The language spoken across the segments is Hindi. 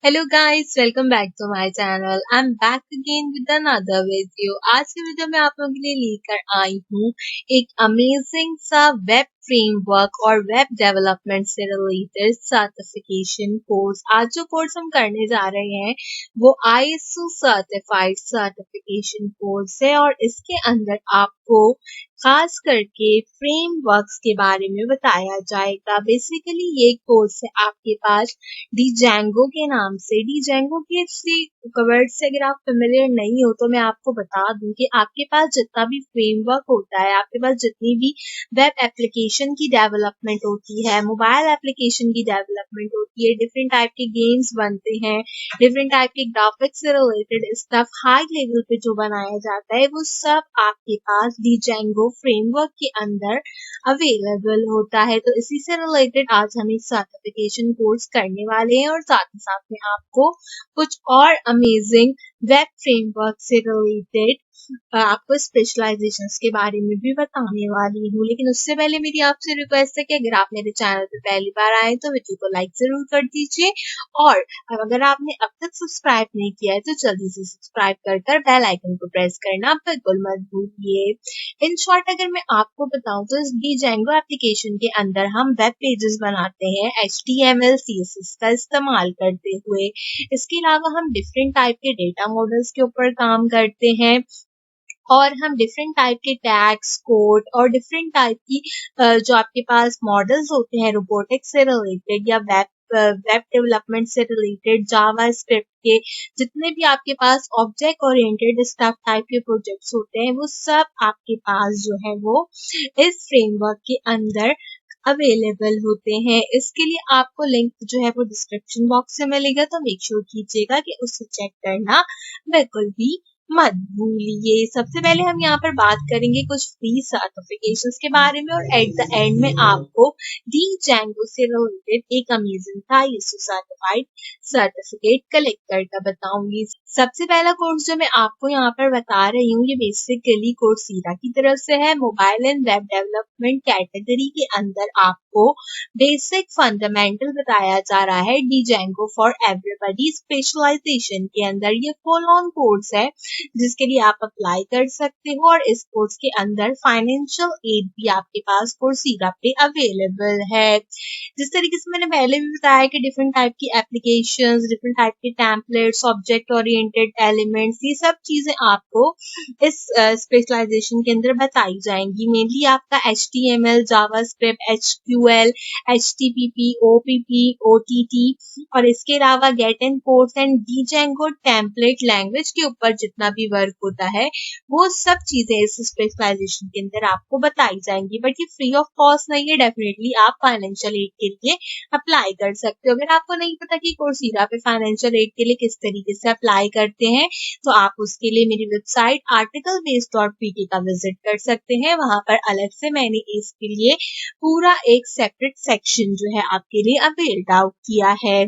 Hello guys, welcome back to my channel. I am back again with another video. आज की वीडियो में आप लोगों के लिए लेकर आई हूँ एक अमेजिंग सा वेब फ्रेमवर्क और वेब डेवलपमेंट से रिलेटेड सर्टिफिकेशन कोर्स। आज जो कोर्स हम करने जा रहे हैं वो ISO सर्टिफाइड सर्टिफिकेशन कोर्स है और इसके अंदर आपको खास करके फ्रेमवर्क्स के बारे में बताया जाएगा। बेसिकली ये कोर्स है आपके पास Django के नाम से। Django के वर्ड से अगर आप फेमिलियर नहीं हो तो मैं आपको बता दूं कि आपके पास जितना भी फ्रेमवर्क होता है, आपके पास जितनी भी वेब एप्लीकेशन की डेवलपमेंट होती है, मोबाइल एप्लीकेशन की डेवलपमेंट होती है, डिफरेंट टाइप के गेम्स बनते हैं, डिफरेंट टाइप के ग्राफिक्स से रिलेटेड स्टफ हाई लेवल पे जो बनाया जाता है, वो सब आपके पास Django फ्रेमवर्क के अंदर अवेलेबल होता है। तो इसी से रिलेटेड आज हम एक सर्टिफिकेशन कोर्स करने वाले हैं और साथ ही साथ में आपको कुछ और अमेजिंग वेब फ्रेमवर्क से रिलेटेड आपको स्पेशलाइजेशंस के बारे में भी बताने वाली हूँ। लेकिन उससे पहले मेरी आपसे रिक्वेस्ट है कि अगर आप मेरे चैनल पर पहली बार आए तो वीडियो को लाइक जरूर कर दीजिए और अगर आपने अब तक सब्सक्राइब नहीं किया है तो जल्दी से सब्सक्राइब कर बेल आइकन को प्रेस करना बिल्कुल मत भूलिए। इन शॉर्ट अगर मैं आपको बताऊं तो इस Django एप्लीकेशन के अंदर हम वेब पेजेस बनाते हैं HTML CSS का इस्तेमाल करते हुए। इसके अलावा हम डिफरेंट टाइप के डेटा मॉडल्स के ऊपर काम करते हैं और हम डिफरेंट टाइप के टैग्स, कोड और डिफरेंट टाइप की जो आपके पास मॉडल्स होते हैं रोबोटिक्स से रिलेटेड या वेब डेवलपमेंट से रिलेटेड, जावा स्क्रिप्ट के जितने भी आपके पास ऑब्जेक्ट ओरिएंटेड स्टफ टाइप के प्रोजेक्ट्स होते हैं, वो सब आपके पास जो है वो इस फ्रेमवर्क के अंदर अवेलेबल होते हैं। इसके लिए आपको लिंक जो है वो डिस्क्रिप्शन बॉक्स से मिलेगा, तो मेक श्योर कीजिएगा कि उसे चेक करना बिल्कुल भी मत भूलिए। सबसे पहले हम यहाँ पर बात करेंगे कुछ फ्री सर्टिफिकेशंस के बारे में और एट द एंड में आपको Django से रिलेटेड एक अमेजिंग था ISO सर्टिफाइड सर्टिफिकेट कलेक्ट करके बताऊंगी। सबसे पहला कोर्स जो मैं आपको यहाँ पर बता रही हूँ ये बेसिकली कोर्सेरा की तरफ से है। Mobile and web development category के अंदर आपको बेसिक फंडामेंटल बताया जा रहा है Django फॉर एवरीबॉडी स्पेशलाइजेशन के अंदर। ये फुल ऑन कोर्स है जिसके लिए आप अप्लाई कर सकते हो और इस कोर्स के अंदर फाइनेंशियल एड भी आपके पास कोर्सेरा पे अवेलेबल है। जिस तरीके से मैंने पहले भी बताया कि डिफरेंट टाइप की एप्लीकेशंस, डिफरेंट टाइप के टेम्पलेट्स, ऑब्जेक्ट ओरिएंटेड एलिमेंट्स, ये सब चीजें आपको इस स्पेशलाइजेशन के अंदर बताई जाएंगी। मेनली आपका HTML, JavaScript, SQL, HTTP, OPP, OTT और इसके अलावा get and post and Django template language के ऊपर जितना भी वर्क होता है वो सब चीजें इस स्पेशलाइजेशन के अंदर आपको बताई जाएंगी। बट ये फ्री ऑफ कॉस्ट नहीं है, डेफिनेटली आप फाइनेंशियल एड के लिए अप्लाई कर सकते हो। अगर आपको नहीं पता कि कोर्सेरा पे फाइनेंशियल एड के लिए किस तरीके से अप्लाई करते हैं तो आप उसके लिए मेरी वेबसाइट articlebase.pk का विजिट कर सकते हैं। वहां पर अलग से मैंने इसके लिए पूरा एक सेपरेट सेक्शन जो है आपके लिए अवेल्ड आउट किया है।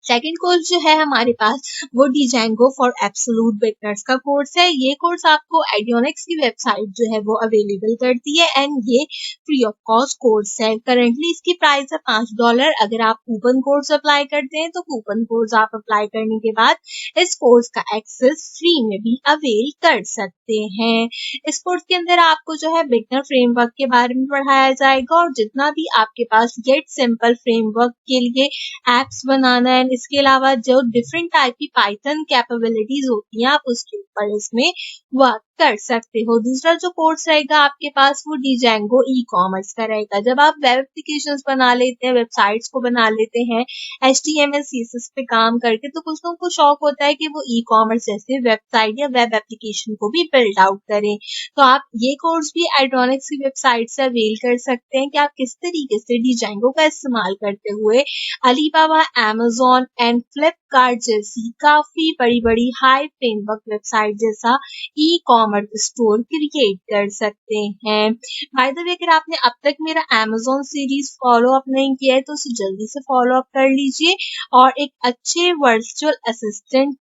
सेकेंड कोर्स जो है हमारे पास वो Django फॉर एब्सोल्यूट बिगनर्स का कोर्स है। ये कोर्स आपको Itronix की वेबसाइट जो है वो अवेलेबल करती है एंड ये फ्री ऑफ कॉस्ट कोर्स है। करंटली इसकी प्राइस है $5। अगर आप कूपन कोड से अप्लाई करते हैं तो कूपन कोड आप अप्लाई करने के बाद इस कोर्स का एक्सेस फ्री में भी अवेल कर सकते हैं। इस कोर्स के अंदर आपको जो है बिगनर फ्रेमवर्क के बारे में पढ़ाया जाएगा और जितना भी आपके पास गेट सिंपल फ्रेमवर्क के लिए एप्स बनाना है, इसके अलावा जो डिफरेंट टाइप की पाइथन कैपेबिलिटीज होती हैं आप उसके ऊपर इसमें वर्क कर सकते हो। दूसरा जो कोर्स रहेगा आपके पास वो Django ई-कॉमर्स का रहेगा। जब आप वेब एप्लीकेशंस बना लेते हैं, वेबसाइट्स को बना लेते हैं HTML CSS पे काम करके, तो कुछ लोगों को शौक होता है कि वो ई-कॉमर्स जैसे वेबसाइट या वेब एप्लीकेशन को भी बिल्ड आउट करें। तो आप ये कोर्स भी Itronix की वेबसाइट से अवेल कर सकते हैं कि आप किस तरीके से Django का इस्तेमाल करते हुए अलीबाबा, अमेज़न एंड फ्लिपकार्ट जैसी काफी बड़ी हाई फ्रेमवर्क वेबसाइट जैसा ई-कॉमर्स स्टोर क्रिएट कर सकते हैं। बाय द वे अगर आपने अब तक मेरा Amazon सीरीज फॉलो अप नहीं किया है तो उसे जल्दी से फॉलो अप कर लीजिए और एक अच्छे वर्चुअल असिस्टेंट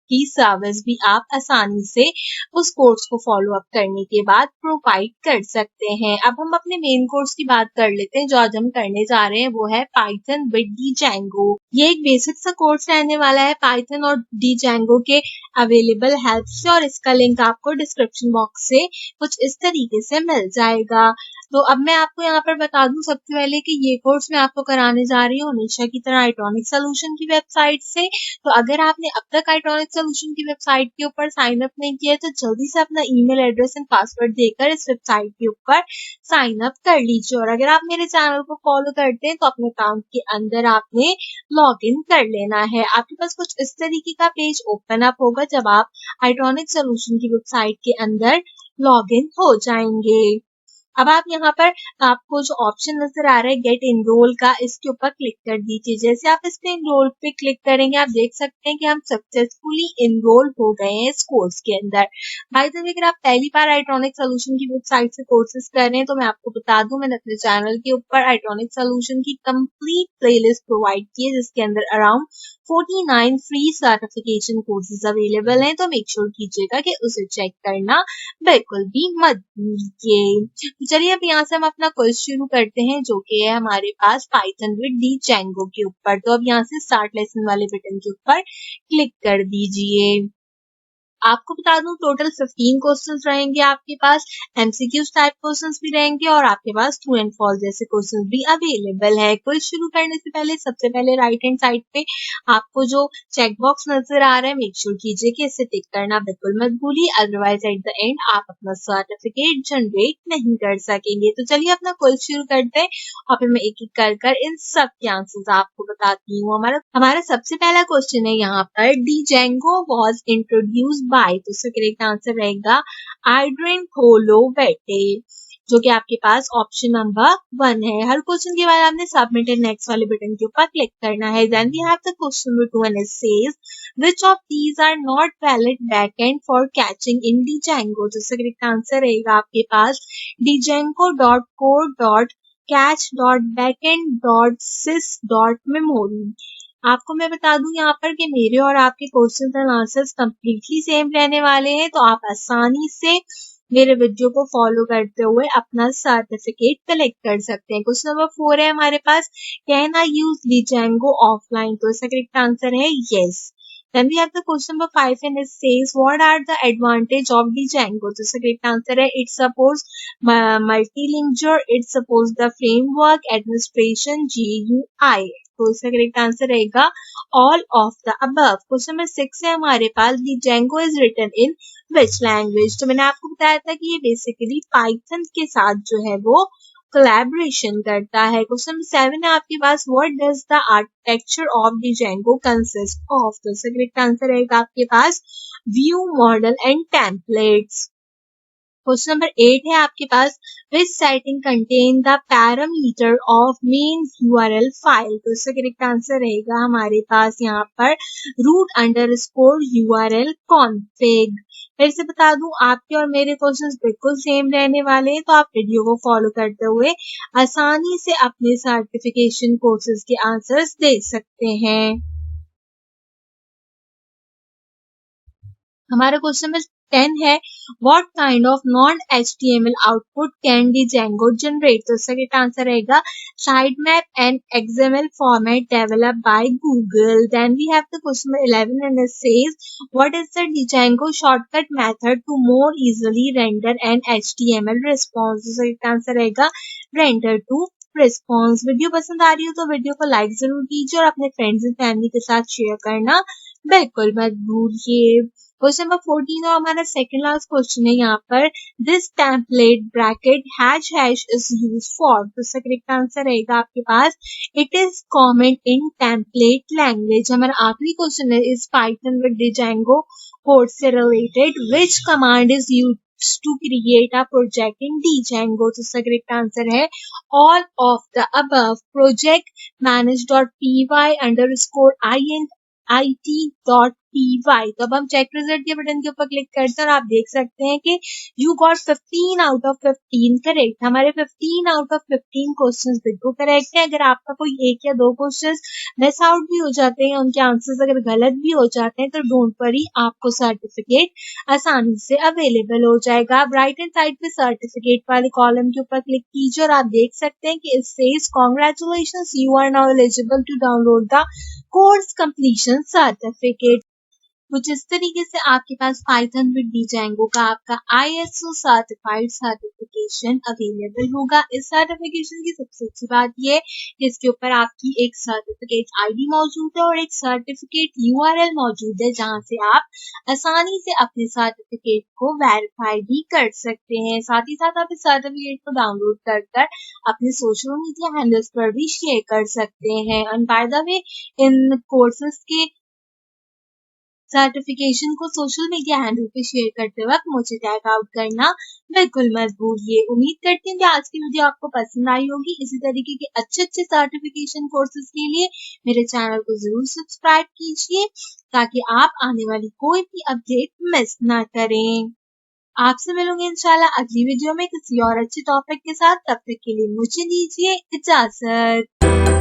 की सर्विस भी आप आसानी से उस कोर्स को फॉलो अप करने के बाद प्रोवाइड कर सकते हैं। अब हम अपने मेन कोर्स की बात कर लेते हैं। जो आज हम करने जा रहे हैं वो है पाइथन विद Django। ये एक बेसिक सा कोर्स रहने वाला है पाइथन और Django के अवेलेबल हेल्प से, और इसका लिंक आपको डिस्क्रिप्शन बॉक्स से कुछ इस तरीके से मिल जाएगा। तो अब मैं आपको यहाँ पर बता दूं सबसे पहले कि ये कोर्स मैं आपको कराने जा रही हूँ हमेशा की तरह Itronix सॉल्यूशन की वेबसाइट से। तो अगर आपने अब तक Itronix सॉल्यूशन की वेबसाइट के ऊपर साइन अप नहीं किया है तो जल्दी से अपना ईमेल एड्रेस एंड पासवर्ड देकर इस वेबसाइट के ऊपर साइन अप कर लीजिए। और अगर आप मेरे चैनल को फॉलो करते हैं तो अपने अकाउंट के अंदर आपने लॉग इन कर लेना है। आपके पास कुछ इस तरीके का पेज ओपन अप होगा जब आप Itronix सॉल्यूशन की वेबसाइट के अंदर लॉग इन हो जाएंगे। अब आप यहाँ पर आपको जो ऑप्शन नजर आ रहा है गेट इनरोल का, इसके ऊपर क्लिक कर दीजिए। जैसे आप इस पे इनरोल पे क्लिक करेंगे आप देख सकते हैं कि हम सक्सेसफुली इनरोल हो गए हैं इस कोर्स के अंदर। बाय द वे अगर आप पहली बार Itronix सॉल्यूशन की वेबसाइट से कोर्सेज कर रहे हैं तो मैं आपको बता दूं मैंने अपने चैनल के ऊपर Itronix सॉल्यूशन की कंप्लीट प्लेलिस्ट प्रोवाइड की है जिसके अंदर around 49 free certification courses available हैं। तो मेक श्योर कीजिएगा कि उसे चेक करना बिल्कुल भी मत भूलिए। तो चलिए अब यहाँ से हम अपना क्विज शुरू करते हैं जो कि है हमारे पास पाइथन विद Django के ऊपर। तो अब यहाँ से स्टार्ट लेसन वाले बटन के ऊपर क्लिक कर दीजिए। आपको बता दूं टोटल 15 क्वेश्चंस रहेंगे आपके पास, एमसीक्यूज टाइप क्वेश्चंस भी रहेंगे और आपके पास ट्रू एंड फॉल्स जैसे क्वेश्चंस भी अवेलेबल है। क्विज शुरू करने से पहले सबसे पहले राइट हैंड साइड पे आपको जो चेक बॉक्स नजर आ रहा है मेक श्योर कीजिए कि इसे टिक करना बिल्कुल मत भूलिए, अदरवाइज एट द एंड आप अपना सर्टिफिकेट जनरेट नहीं कर सकेंगे। तो चलिए अपना क्विज शुरू करते हैं और फिर मैं एक एक कर कर इन सब के आंसर्स आपको बताती हूँ। हमारा सबसे पहला क्वेश्चन है यहाँ पर Django was introduced by, तो इसका करेक्ट आंसर रहेगा आइड्रिन कोलोवेटे जो कि आपके पास ऑप्शन नंबर 1 है। हर क्वेश्चन के बाद आपने सबमिट एंड नेक्स्ट वाले बटन के ऊपर क्लिक करना है। Then we have the question number 2 and it says which of these are not valid backend for catching in Django, तो इसका करेक्ट आंसर रहेगा आपके पास django.core.catch.backend.sys.memory। आपको मैं बता दूं यहाँ पर कि मेरे और आपके questions and answers completely same रहने वाले हैं, तो आप आसानी से मेरे वीडियो को फॉलो करते हुए अपना सर्टिफिकेट कलेक्ट कर सकते हैं। क्वेश्चन नंबर 4 है हमारे पास, can I use Django offline, तो इसका करेक्ट आंसर है yes. Then we have the question number 5 and it says what are the advantage of Django, तो इसका करेक्ट आंसर है it supports multi-linkage, it supports the framework administration GUI, तो इसका करेक्ट आंसर रहेगा all of the above। Question number 6 है हमारे पास, Django is written in which language, तो मैंने आपको बताया था कि ये बेसिकली पाइथन के साथ जो है वो कोलैबोरेशन करता है। क्वेश्चन नंबर 7 है आपके पास, what does the architecture of Django consist of, तो इसका करेक्ट आंसर रहेगा आपके पास view, model and templates. Question number 8 है आपके पास, which setting contain the parameter of main URL file, तो इसका करेक्ट आंसर रहेगा हमारे पास यहाँ पर root_URL config। फिर से बता दूं आपके और मेरे क्वेश्चंस बिल्कुल सेम रहने वाले हैं, तो आप वीडियो को फॉलो करते हुए आसानी से अपने सर्टिफिकेशन कोर्सेज के आंसर्स दे सकते हैं। हमारा क्वेश्चन नंबर 10 है, what kind of non HTML output can Django generate, तो इसका करेक्ट आंसर रहेगा sitemap and XML format developed by Google। Then we have the question number 11 and it says what is the Django shortcut method to more easily render an HTML response, तो इसका करेक्ट आंसर रहेगा render to response। वीडियो पसंद आ रही हो तो वीडियो को लाइक जरूर कीजिए और अपने फ्रेंड्स एंड फैमिली के साथ शेयर करना बिल्कुल मत भूलिए। क्वेश्चन नंबर 14 और हमारा सेकंड लास्ट क्वेश्चन है यहाँ पर, this template bracket hash hash is used for, तो इसका करेक्ट आंसर रहेगा आपके पास it is common in template language. हमारा आखिरी क्वेश्चन है, इस पाइथन विद Django कोड से related which command is used to create a project in Django, तो इसका करेक्ट आंसर है all of the above. Project manage.py_int तो अब हम चेक रिजल्ट के बटन के ऊपर क्लिक करते हैं और आप देख सकते हैं कि you got 15 out of 15 correct. हमारे 15 आउट ऑफ 15 क्वेश्चंस बिल्कुल करेक्ट है। अगर आपका कोई एक या दो क्वेश्चंस मिस आउट भी हो जाते हैं, उनके आंसर्स अगर गलत भी हो जाते हैं, तो डोंट वरी, आपको सर्टिफिकेट आसानी से अवेलेबल हो जाएगा। आप राइट हैंड साइड पे सर्टिफिकेट वाले कॉलम के ऊपर क्लिक कीजिए और आप देख सकते हैं कि it says congratulations, you are now eligible to download the course completion certificate. कुछ इस तरीके से आपके पास पाइथन विद Django का आपका ISO सर्टिफाइड सर्टिफिकेशन अवेलेबल होगा। इस सर्टिफिकेशन की सबसे अच्छी बात ये है कि इसके ऊपर आपकी एक सर्टिफिकेट आईडी मौजूद है और एक सर्टिफिकेट URL मौजूद है, जहां से आप आसानी से अपने सर्टिफिकेट को वेरीफाई भी कर सकते हैं। साथ ही साथ आप इस सर्टिफिकेट को डाउनलोड कर कर अपने सोशल मीडिया हैंडल्स पर भी शेयर कर सकते हैं। And by the way, in courses के सर्टिफिकेशन को सोशल मीडिया हैंडल पे शेयर करते वक्त मुझे टैग आउट करना बिल्कुल मत भूलिए। उम्मीद करती हूँ कि आज की वीडियो आपको पसंद आई होगी। इसी तरीके के अच्छे अच्छे सर्टिफिकेशन कोर्सेज के लिए मेरे चैनल को जरूर सब्सक्राइब कीजिए, ताकि आप आने वाली कोई भी अपडेट मिस ना करें। आपसे मिलूंगी इंशाल्लाह अगली वीडियो में किसी और अच्छे टॉपिक के साथ। तब तक के लिए मुझे दीजिए इजाजत।